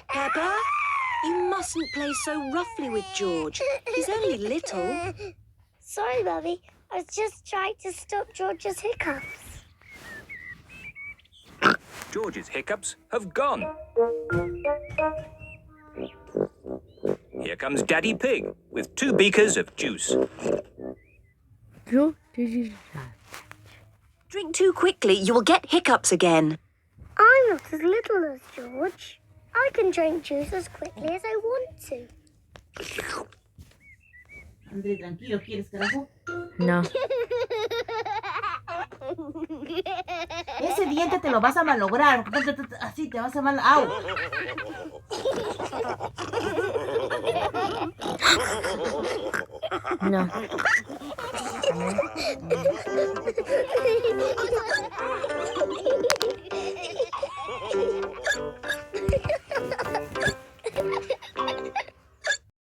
Peppa, you mustn't play so roughly with George. He's only little. Sorry, Mummy. I was just trying to stop George's hiccups. George's hiccups have gone. Here comes Daddy Pig with 2 beakers of juice. Drink too quickly, you will get hiccups again. I'm not as little as George. I can drink juice as quickly as I want to. André, tranquilo, ¿quieres carajo? No. Ese diente te lo vas a malograr. Así te vas a mal... ¡Au! No.